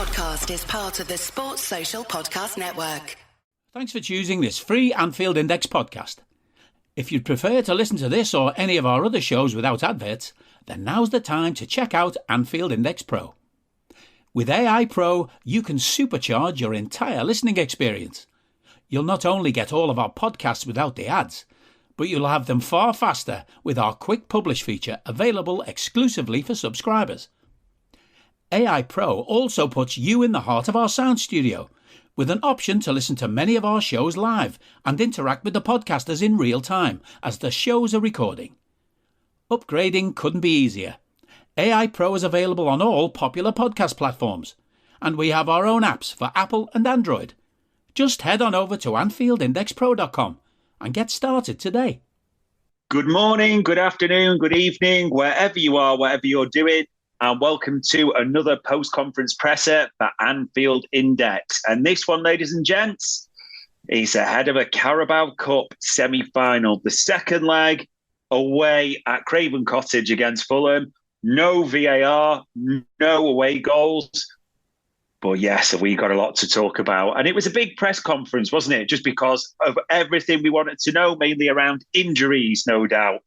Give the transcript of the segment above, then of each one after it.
podcast is part of the Sports Social Podcast Network. Thanks for choosing this free Anfield Index podcast. If you'd prefer to listen to this or any of our other shows without adverts, then now's the time to check out Anfield Index Pro. With AI Pro, you can supercharge your entire listening experience. You'll not only get all of our podcasts without the ads, but you'll have them far faster with our quick publish feature available exclusively for subscribers. AI Pro also puts you in the heart of our sound studio, with an option to listen to many of our shows live and interact with the podcasters in real time as the shows are recording. Upgrading couldn't be easier. AI Pro is available on all popular podcast platforms, and we have our own apps for Apple and Android. Just head on over to AnfieldIndexPro.com and get started today. Good morning, good afternoon, good evening, wherever you are, whatever you're doing. And welcome to another post-conference presser for Anfield Index. And this one, ladies and gents, is ahead of a Carabao Cup semi-final. The second leg away at Craven Cottage against Fulham. No VAR, no away goals. But yes, we got a lot to talk about. And it was a big press conference, wasn't it? Just because of everything we wanted to know, mainly around injuries, no doubt.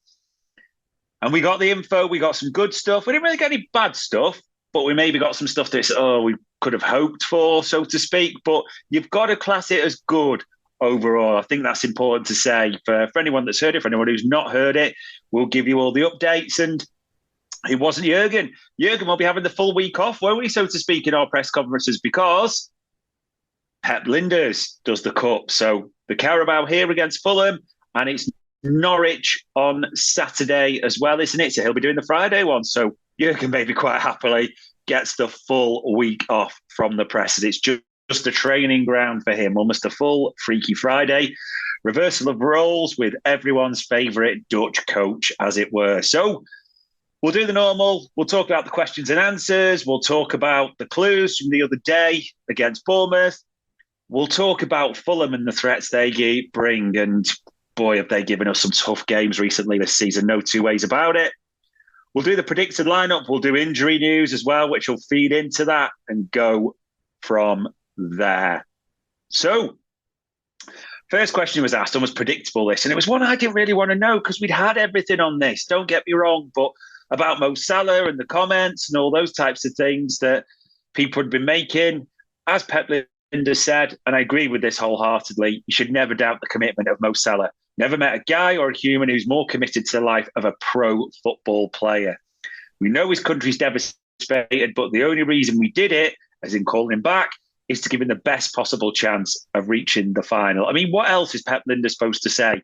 And we got the info, we got some good stuff. We didn't really get any bad stuff, but we maybe got some stuff that we could have hoped for, so to speak. But you've got to class it as good overall. I think that's important to say for anyone that's heard it, for anyone who's not heard it. We'll give you all the updates. And it wasn't Jurgen. Jurgen will be having the full week off, won't we, so to speak, in our press conferences, because Pep Lijnders does the cup. So the Carabao here against Fulham, and it's Norwich on Saturday as well, isn't it? So he'll be doing the Friday one. So Jurgen maybe quite happily gets the full week off from the press. It's just a training ground for him, almost a full Freaky Friday. Reversal of roles with everyone's favourite Dutch coach, as it were. So we'll do the normal. We'll talk about the questions and answers. We'll talk about the clues from the other day against Bournemouth. We'll talk about Fulham and the threats they bring. And boy, have they given us some tough games recently this season. No two ways about it. We'll do the predicted lineup. We'll do injury news as well, which will feed into that and go from there. So, first question was asked, almost predictable this, and it was one I didn't really want to know because we'd had everything on this. Don't get me wrong, but about Mo Salah and the comments and all those types of things that people had been making. As Pep Lijnders said, and I agree with this wholeheartedly, you should never doubt the commitment of Mo Salah. Never met a guy or a human who's more committed to the life of a pro football player. We know his country's devastated, but the only reason we did it, as in calling him back, is to give him the best possible chance of reaching the final. I mean, what else is Pep Lijnders supposed to say?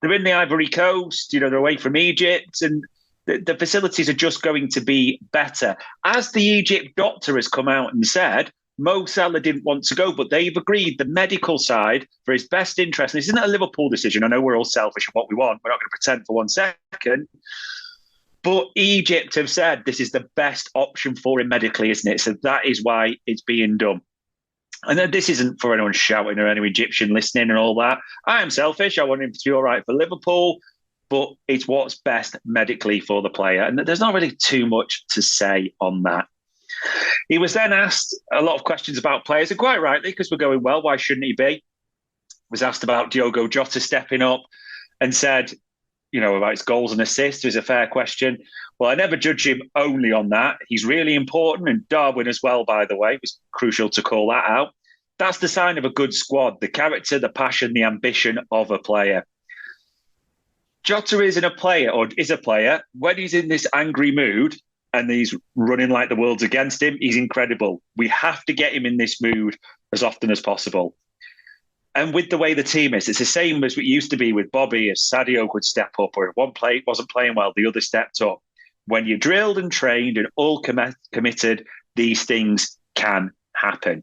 They're in the Ivory Coast, they're away from Egypt, and the facilities are just going to be better. As the Egypt doctor has come out and said, Mo Salah didn't want to go, but they've agreed the medical side for his best interest. And this isn't a Liverpool decision. I know we're all selfish in what we want. We're not going to pretend for 1 second. But Egypt have said this is the best option for him medically, isn't it? So that is why it's being done. And then this isn't for anyone shouting or any Egyptian listening and all that. I am selfish. I want him to be all right for Liverpool, but it's what's best medically for the player. And there's not really too much to say on that. He was then asked a lot of questions about players, and quite rightly, because we're going well, why shouldn't he be? Was asked about Diogo Jota stepping up and said, about his goals and assists is a fair question. Well, I never judge him only on that. He's really important, and Darwin as well, by the way. It was crucial to call that out. That's the sign of a good squad, the character, the passion, the ambition of a player. Jota is a player when he's in this angry mood and he's running like the world's against him, he's incredible. We have to get him in this mood as often as possible. And with the way the team is, it's the same as it used to be with Bobby, as Sadio could step up, or if one play wasn't playing well, the other stepped up. When you're drilled and trained and all committed, these things can happen.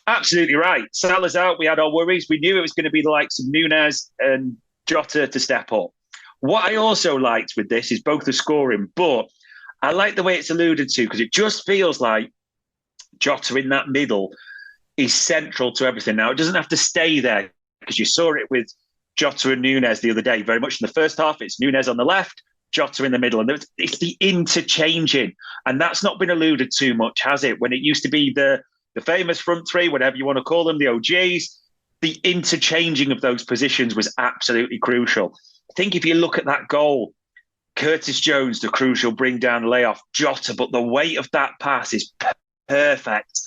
Absolutely right. Salah's out. We had our worries. We knew it was going to be the likes of Núñez and Jota to step up. What I also liked with this is both the scoring, but I like the way it's alluded to, because it just feels like Jota in that middle is central to everything. Now, it doesn't have to stay there, because you saw it with Jota and Núñez the other day. Very much in the first half, it's Núñez on the left, Jota in the middle, and it's the interchanging, and that's not been alluded to much, has it? When it used to be the famous front three, whatever you want to call them, the OGs, the interchanging of those positions was absolutely crucial. I think if you look at that goal, Curtis Jones, the crucial bring down layoff, Jota, but the weight of that pass is perfect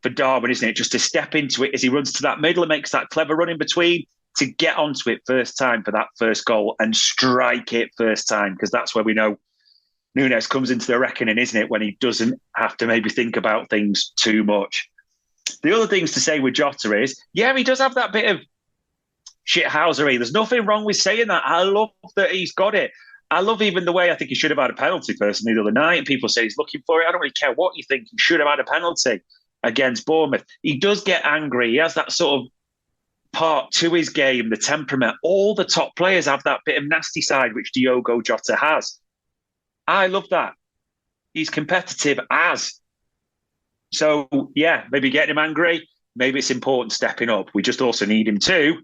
for Darwin, isn't it? Just to step into it as he runs to that middle and makes that clever run in between, to get onto it first time for that first goal and strike it first time, because that's where we know Nunes comes into the reckoning, isn't it? When he doesn't have to maybe think about things too much. The other things to say with Jota is, yeah, he does have that bit of shithousery. There's nothing wrong with saying that. I love that he's got it. I love even the way I think he should have had a penalty personally the other night, and people say he's looking for it. I don't really care what you think. He should have had a penalty against Bournemouth. He does get angry. He has that sort of part to his game, the temperament. All the top players have that bit of nasty side, which Diogo Jota has. I love that. He's competitive as. So, yeah, maybe getting him angry. Maybe it's important stepping up. We just also need him to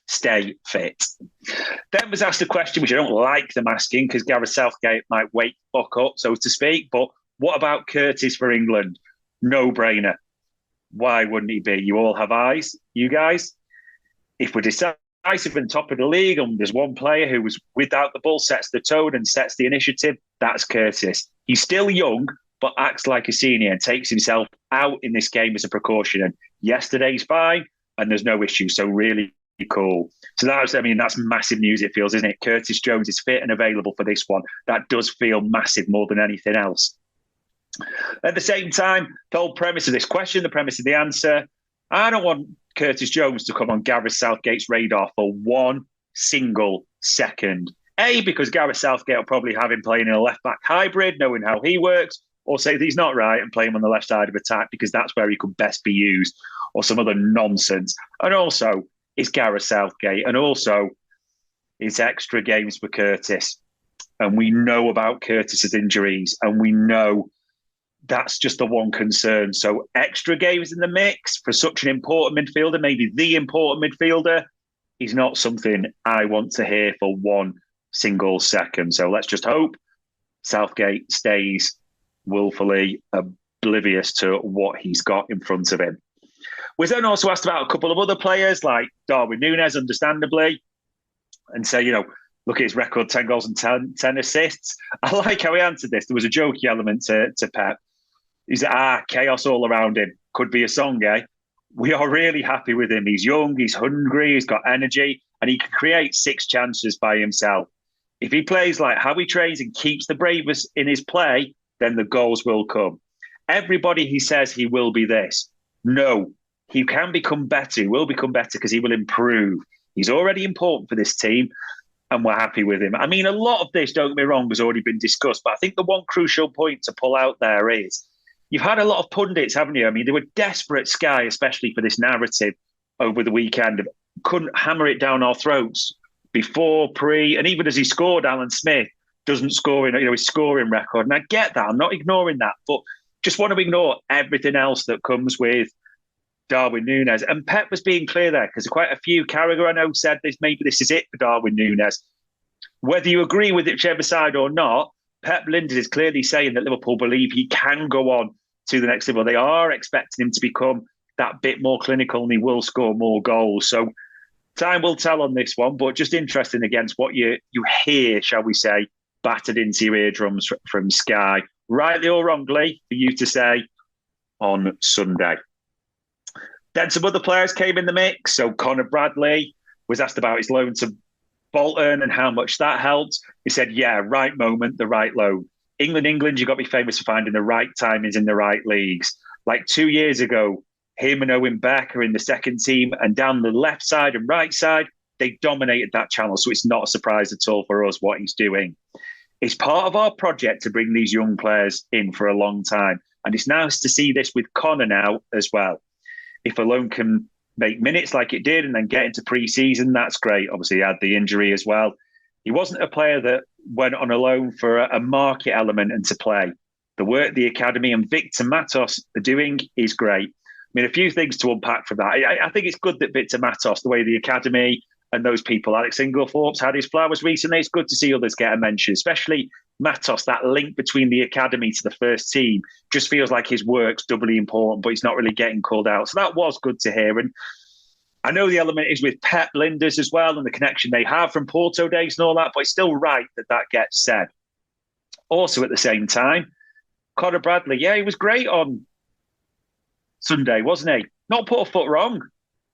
stay fit. Then was asked a question, which I don't like them asking, because Gareth Southgate might wake fuck up, so to speak. But what about Curtis for England? No brainer. Why wouldn't he be? You all have eyes, you guys. If we're decisive in the top of the league and there's one player who was without the ball, sets the tone and sets the initiative, that's Curtis. He's still young, but acts like a senior and takes himself out in this game as a precaution. And yesterday's fine and there's no issue. So really cool. So that's massive news, it feels, isn't it? Curtis Jones is fit and available for this one. That does feel massive more than anything else. At the same time, the whole premise of this question, the premise of the answer, I don't want Curtis Jones to come on Gareth Southgate's radar for 1 single second. A, because Gareth Southgate will probably have him playing in a left-back hybrid, knowing how he works, or say that he's not right and play him on the left side of attack because that's where he could best be used, or some other nonsense. And also, it's Gareth Southgate, and also it's extra games for Curtis. And we know about Curtis's injuries, and we know that's just the one concern. So extra games in the mix for such an important midfielder, maybe the important midfielder, is not something I want to hear for 1 single second. So let's just hope Southgate stays willfully oblivious to what he's got in front of him. Was then also asked about a couple of other players like Darwin Nunes, understandably, and say, look at his record, 10 goals and 10 assists. I like how he answered this. There was a jokey element to Pep. He's chaos all around him. Could be a song, eh? We are really happy with him. He's young, he's hungry, he's got energy, and he can create 6 chances by himself. If he plays like how he trains and keeps the bravest in his play, then the goals will come. Everybody he says he will be this. No, he can become better. He will become better because he will improve. He's already important for this team, and we're happy with him. I mean, a lot of this, don't get me wrong, has already been discussed, but I think the one crucial point to pull out there is you've had a lot of pundits, haven't you? I mean, they were desperate, Sky, especially for this narrative over the weekend. Couldn't hammer it down our throats before, pre, and even as he scored, Alan Smith doesn't score in his scoring record. And I get that. I'm not ignoring that, but just want to ignore everything else that comes with Darwin Nunes. And Pep was being clear there because quite a few, Carragher, I know, said maybe this is it for Darwin Nunes. Whether you agree with whichever side or not, Pep Lijnders is clearly saying that Liverpool believe he can go on to the next level. They are expecting him to become that bit more clinical and he will score more goals. So time will tell on this one, but just interesting against what you hear, shall we say, battered into your eardrums from Sky, rightly or wrongly, for you to say on Sunday. Then some other players came in the mix. So Conor Bradley was asked about his loan to Bolton and how much that helped. He said, yeah, right moment, the right loan. England, you've got to be famous for finding the right timings in the right leagues. Like 2 years ago, him and Owen Beck are in the second team, and down the left side and right side, they dominated that channel. So it's not a surprise at all for us what he's doing. It's part of our project to bring these young players in for a long time. And it's nice to see this with Conor now as well. If alone can make minutes like it did and then get into pre-season, that's great. Obviously, he had the injury as well. He wasn't a player that went on a loan for a market element and to play. The work the academy and Victor Matos are doing is great. I mean, a few things to unpack from that. I think it's good that Victor Matos, the way the academy and those people. Alex Inglethorpe's had his flowers recently. It's good to see others get a mention, especially Matos. That link between the academy to the first team just feels like his work's doubly important, but he's not really getting called out. So that was good to hear. And I know the element is with Pep Lijnders as well and the connection they have from Porto days and all that, but it's still right that gets said. Also, at the same time, Conor Bradley, he was great on Sunday, wasn't he? Not put a foot wrong.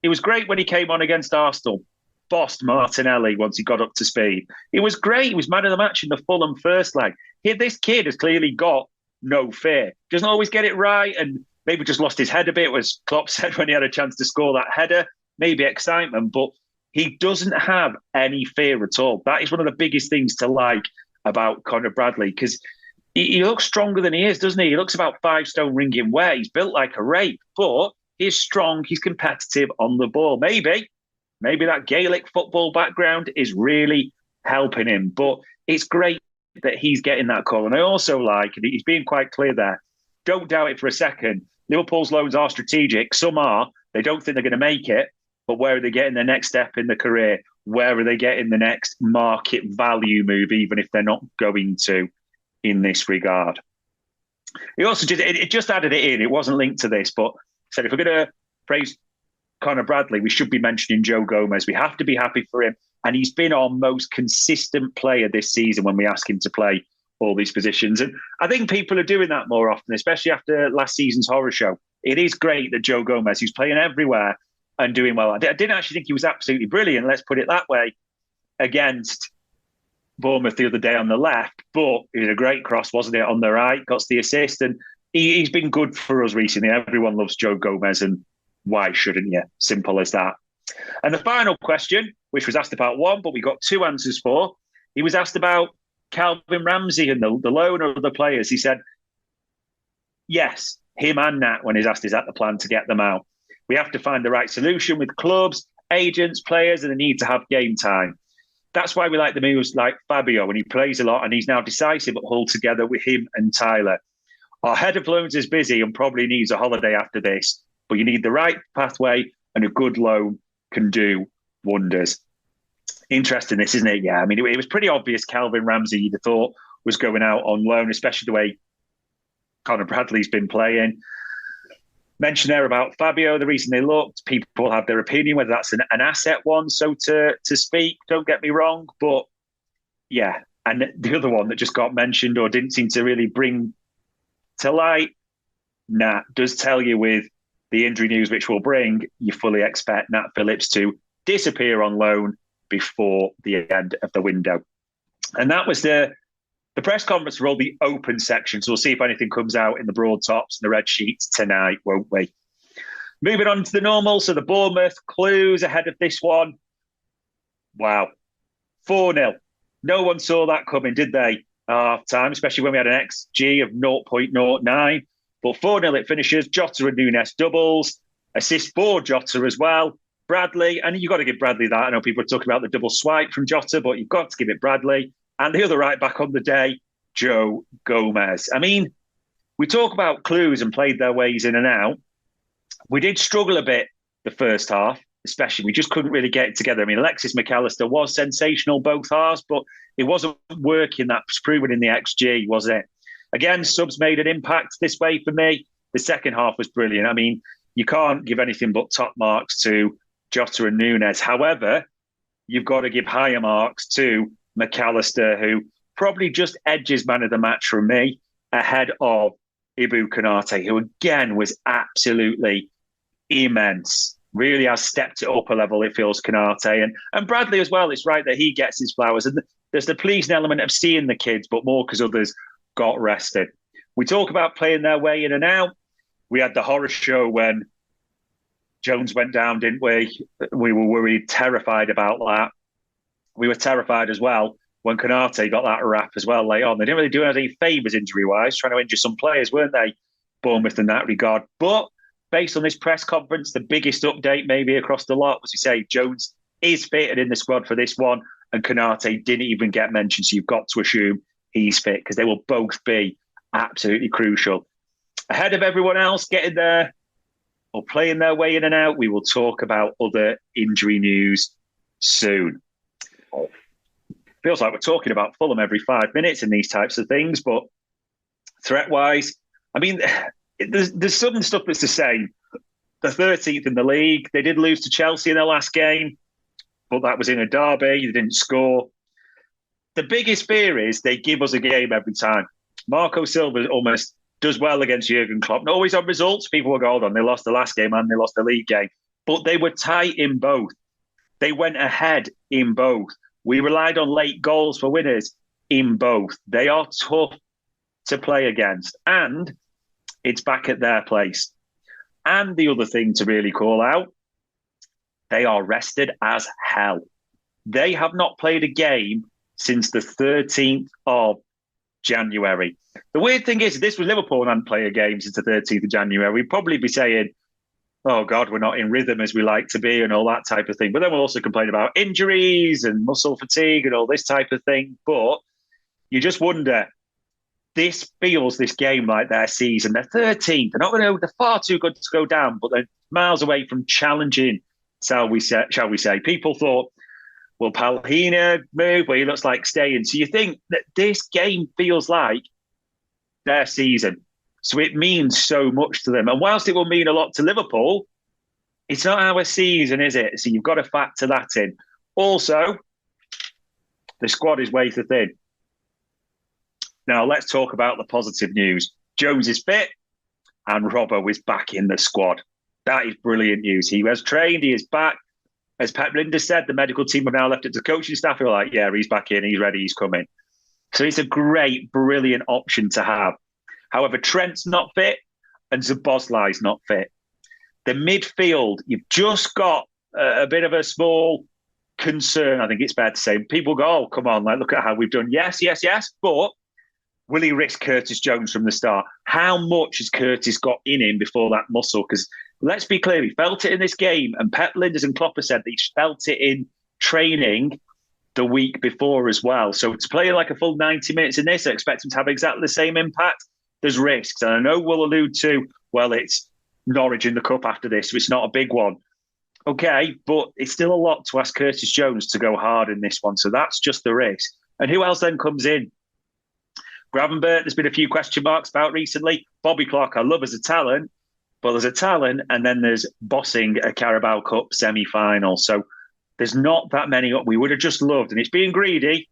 He was great when he came on against Arsenal. Bossed Martinelli once he got up to speed. It was great. He was man of the match in the Fulham first leg. This kid has clearly got no fear. Doesn't always get it right and maybe just lost his head a bit, as Klopp said when he had a chance to score that header. Maybe excitement, but he doesn't have any fear at all. That is one of the biggest things to like about Conor Bradley, because he looks stronger than he is, doesn't he? He looks about 5 stone ringing weight. He's built like a rake, but he's strong. He's competitive on the ball. Maybe that Gaelic football background is really helping him. But it's great that he's getting that call. And I also like, and he's being quite clear there, don't doubt it for a second. Liverpool's loans are strategic. Some are. They don't think they're going to make it. But where are they getting their next step in the career? Where are they getting the next market value move, even if they're not going to in this regard? He also just added it in. It wasn't linked to this, but said if we're going to praise Conor Bradley, we should be mentioning Joe Gomez. We have to be happy for him. And he's been our most consistent player this season when we ask him to play all these positions. And I think people are doing that more often, especially after last season's horror show. It is great that Joe Gomez, who's playing everywhere and doing well. I didn't actually think he was absolutely brilliant, let's put it that way, against Bournemouth the other day on the left, but it was a great cross, wasn't it, on the right, got the assist, and he's been good for us recently. Everyone loves Joe Gomez, and why shouldn't you? Simple as that. And the final question, which was asked about one, but we got 2 answers for, he was asked about Calvin Ramsey and the loan of the players. He said, yes, him and Nat, when he's asked, is that the plan to get them out? We have to find the right solution with clubs, agents, players, and the need to have game time. That's why we like the moves like Fabio, and he plays a lot, and he's now decisive at Hull together with him and Tyler. Our head of loans is busy and probably needs a holiday after this, but you need the right pathway, and a good loan can do wonders. Interesting, this, isn't it? Yeah, I mean, it was pretty obvious Calvin Ramsey, you'd have thought, was going out on loan, especially the way Conor Bradley's been playing. Mention there about Fabio, the reason they looked, people have their opinion, whether that's an asset one, so to speak, don't get me wrong. But yeah, and the other one that just got mentioned or didn't seem to really bring to light, Nat does tell you with the injury news which we'll bring, you fully expect Nat Phillips to disappear on loan before the end of the window. And that was the press conference for all the open sections. So we'll see if anything comes out in the broad tops and the red sheets tonight, won't we? Moving on to the normal. So the Bournemouth Clues ahead of this one. Wow. 4-0. No one saw that coming, did they? Half time, especially when we had an XG of 0.09. But 4-0 it finishes. Jota and Nunes doubles. Assist for Jota as well. Bradley, and you've got to give Bradley that. I know people are talking about the double swipe from Jota, but you've got to give it Bradley. And the other right back on the day, Joe Gomez. I mean, we talk about clues and played their ways in and out. We did struggle a bit the first half, especially. We just couldn't really get it together. I mean, Alexis McAllister was sensational both halves, but it wasn't working. That's proven in the XG, was it? Again, subs made an impact this way for me. The second half was brilliant. I mean, you can't give anything but top marks to Jota and Nunes. However, you've got to give higher marks to McAllister, who probably just edges man of the match from me, ahead of Ibu Konate, who again was absolutely immense. Really has stepped it up a level, it feels, Konate. And Bradley as well. It's right that he gets his flowers. And there's the pleasing element of seeing the kids, but more because others got rested. We talk about playing their way in and out. We had the horror show when Jones went down, didn't we? We were worried, terrified about that. We were terrified as well when Konate got that wrap as well late on. They didn't really do any favours injury-wise, trying to injure some players, weren't they, Bournemouth, in that regard. But based on this press conference, the biggest update maybe across the lot was, you say, Jones is fitted in the squad for this one, and Konate didn't even get mentioned, so you've got to assume he's fit, because they will both be absolutely crucial. Ahead of everyone else getting there or playing their way in and out, we will talk about other injury news soon. Feels like we're talking about Fulham every 5 minutes in these types of things, but threat-wise, I mean, there's some stuff that's the same. They're 13th in the league. They did lose to Chelsea in their last game, but that was in a derby. They didn't score. The biggest fear is they give us a game every time. Marco Silva almost does well against Jurgen Klopp. Not always on results. People will go, hold on, they lost the last game and they lost the league game. But they were tight in both. They went ahead in both. We relied on late goals for winners in both. They are tough to play against. And it's back at their place. And the other thing to really call out, they are rested as hell. They have not played a game since the 13th of January. The weird thing is, if this was Liverpool and hadn't played a game since the 13th of January, we'd probably be saying, oh God, we're not in rhythm as we like to be and all that type of thing. But then we'll also complain about injuries and muscle fatigue and all this type of thing. But you just wonder, this feels, this game, like their season. They're 13th. They're far too good to go down, but they're miles away from challenging, shall we say. People thought, will Palhinha move? Well, he looks like staying. So you think that this game feels like their season. So it means so much to them. And whilst it will mean a lot to Liverpool, it's not our season, is it? So you've got to factor that in. Also, the squad is way too thin. Now, let's talk about the positive news. Jones is fit and Robbo is back in the squad. That is brilliant news. He has trained, he is back. As Pep Lijnders said, the medical team have now left it to coaching staff who are like, yeah, he's back in, he's ready, he's coming. So it's a great, brilliant option to have. However, Trent's not fit and Szoboszlai's not fit. The midfield, you've just got a bit of a small concern, I think it's fair to say. People go, oh, come on, like, look at how we've done. Yes, but will he risk Curtis Jones from the start? How much has Curtis got in him before that muscle? Because let's be clear, he felt it in this game, and Pep Lijnders and Klopp have said that he felt it in training the week before as well. So to play like a full 90 minutes in this, I expect him to have exactly the same impact. There's risks. And I know we'll allude to, well, it's Norwich in the Cup after this, so it's not a big one. Okay, but it's still a lot to ask Curtis Jones to go hard in this one. So that's just the risk. And who else then comes in? Gravenberch, there's been a few question marks about recently. Bobby Clark, I love as a talent, but there's a talent, and then there's bossing a Carabao Cup semi-final. So there's not that many. We would have just loved, and it's being greedy,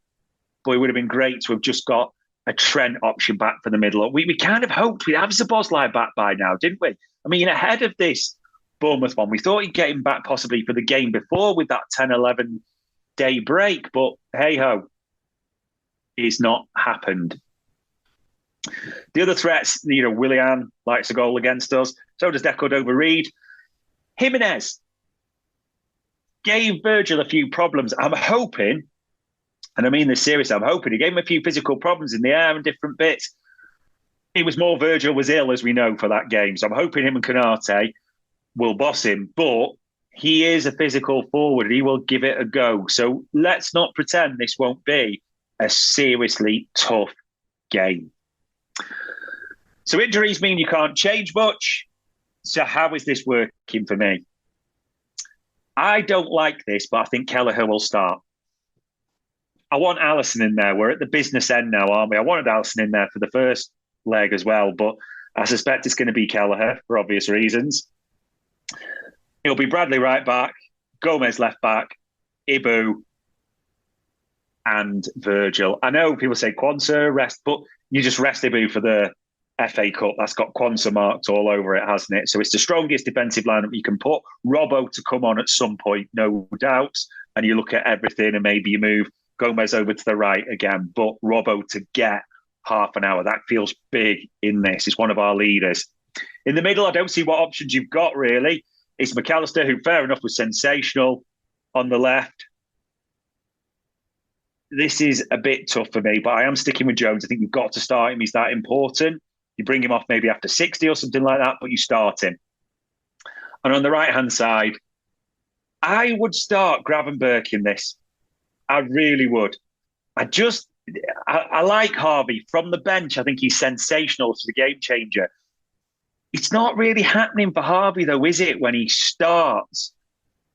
but it would have been great to have just got a Trent option back for the middle. We kind of hoped we'd have Szoboszlai back by now, didn't we? I mean, ahead of this Bournemouth one, we thought he'd get him back possibly for the game before with that 10, 11 day break, but hey-ho, it's not happened. The other threats, Willian likes a goal against us. So does Deco Dover-Reid. Jimenez gave Virgil a few problems. I'm hoping, and I mean this seriously, I'm hoping he gave him a few physical problems in the air and different bits. It was more Virgil was ill, as we know, for that game. So I'm hoping him and Konate will boss him. But he is a physical forward. He will give it a go. So let's not pretend this won't be a seriously tough game. So injuries mean you can't change much. So how is this working for me? I don't like this, but I think Kelleher will start. I want Alisson in there. We're at the business end now, aren't we? I wanted Alisson in there for the first leg as well, but I suspect it's going to be Kelleher for obvious reasons. It'll be Bradley right back, Gomez left back, Ibu, and Virgil. I know people say Quansah rest, but you just rest Ibu for the FA Cup. That's got Quansah marked all over it, hasn't it? So it's the strongest defensive lineup you can put. Robbo to come on at some point, no doubt. And you look at everything and maybe you move Gomez over to the right again. But Robbo to get half an hour, that feels big in this. It's one of our leaders. In the middle, I don't see what options you've got, really. It's McAllister, who, fair enough, was sensational on the left. This is a bit tough for me, but I am sticking with Jones. I think you've got to start him. He's that important. You bring him off maybe after 60 or something like that, but you start him. And on the right-hand side, I would start Gravenberch in this. I really would. I like Harvey. From the bench, I think he's sensational. He's a game changer. It's not really happening for Harvey, though, is it, when he starts?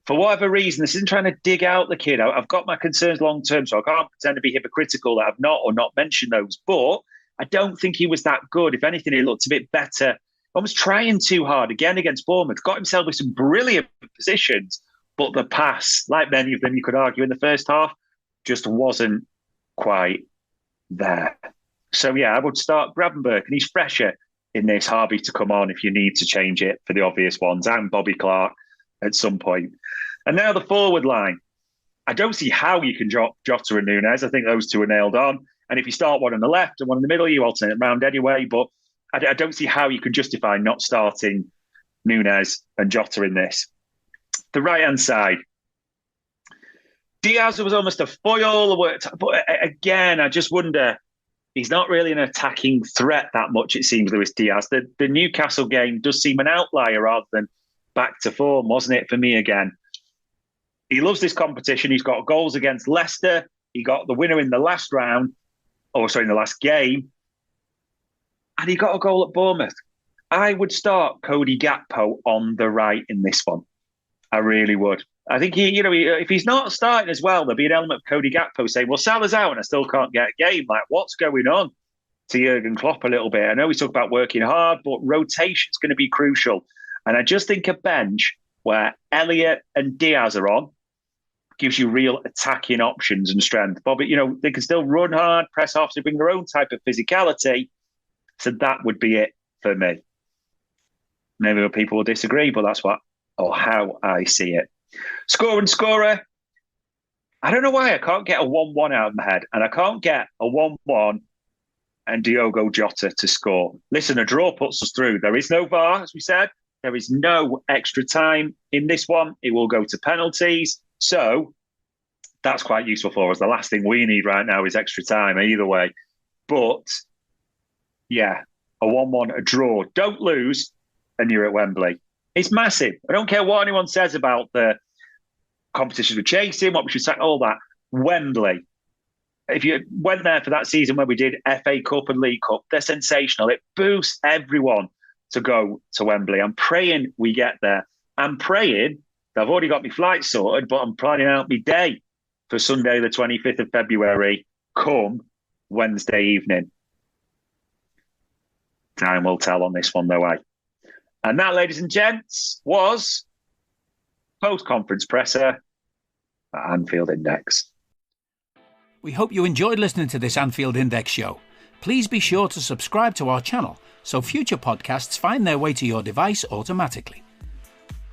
for whatever reason, this isn't trying to dig out the kid. I've got my concerns long term, so I can't pretend to be hypocritical that I've not or not mentioned those. But I don't think he was that good. If anything, he looked a bit better. Almost trying too hard again against Bournemouth. Got himself with some brilliant positions, but the pass, like many of them, you could argue in the first half, just wasn't quite there. So yeah, I would start Gravenberch, and he's fresher in this. Harvey to come on if you need to change it for the obvious ones, and Bobby Clark at some point. And now the forward line. I don't see how you can drop Jota and Nunes. I think those two are nailed on. And if you start one on the left and one in the middle, you alternate around anyway. But I don't see how you can justify not starting Nunes and Jota in this. The right-hand side. Diaz was almost a foil. But again, I just wonder, he's not really an attacking threat that much, it seems, Luis Diaz. The Newcastle game does seem an outlier rather than back to form, wasn't it, for me again? He loves this competition. He's got goals against Leicester. He got the winner in the last round, in the last game. And he got a goal at Bournemouth. I would start Cody Gakpo on the right in this one. I really would. I think if he's not starting as well, there'll be an element of Cody Gakpo saying, well, Salah's out and I still can't get a game. Like, what's going on? To Jurgen Klopp a little bit. I know we talk about working hard, but rotation's going to be crucial. And I just think a bench where Elliott and Diaz are on gives you real attacking options and strength. But they can still run hard, press off, to bring their own type of physicality. So that would be it for me. Maybe people will disagree, but that's how I see it. Score and scorer. I don't know why I can't get a 1-1 out of my head, and I can't get a 1-1 and Diogo Jota to score. Listen, a draw puts us through. There is no VAR, as we said. There is no extra time in this one. It will go to penalties. So that's quite useful for us. The last thing we need right now is extra time either way. But yeah, a 1-1, a draw. Don't lose, and you're at Wembley. It's massive. I don't care what anyone says about the competitions we're chasing, what we should say, all that. Wembley. If you went there for that season where we did FA Cup and League Cup, they're sensational. It boosts everyone to go to Wembley. I'm praying we get there. I'm praying, I've already got my flight sorted, but I'm planning out my day for Sunday, the 25th of February, come Wednesday evening. Time will tell on this one, though, eh? And that, ladies and gents, was post-conference presser at Anfield Index. We hope you enjoyed listening to this Anfield Index show. Please be sure to subscribe to our channel so future podcasts find their way to your device automatically.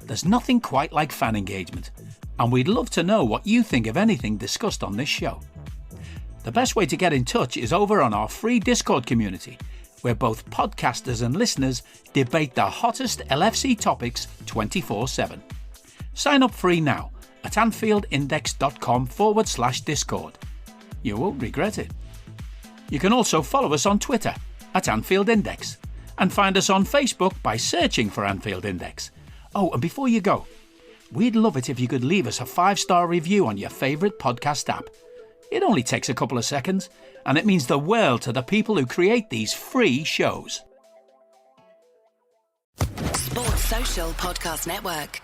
There's nothing quite like fan engagement, and we'd love to know what you think of anything discussed on this show. The best way to get in touch is over on our free Discord community, where both podcasters and listeners debate the hottest LFC topics 24/7. Sign up free now at anfieldindex.com/Discord. You won't regret it. You can also follow us on Twitter at Anfield Index and find us on Facebook by searching for Anfield Index. Oh, and before you go, we'd love it if you could leave us a 5-star review on your favourite podcast app. It only takes a couple of seconds, and it means the world to the people who create these free shows. Sports Social Podcast Network.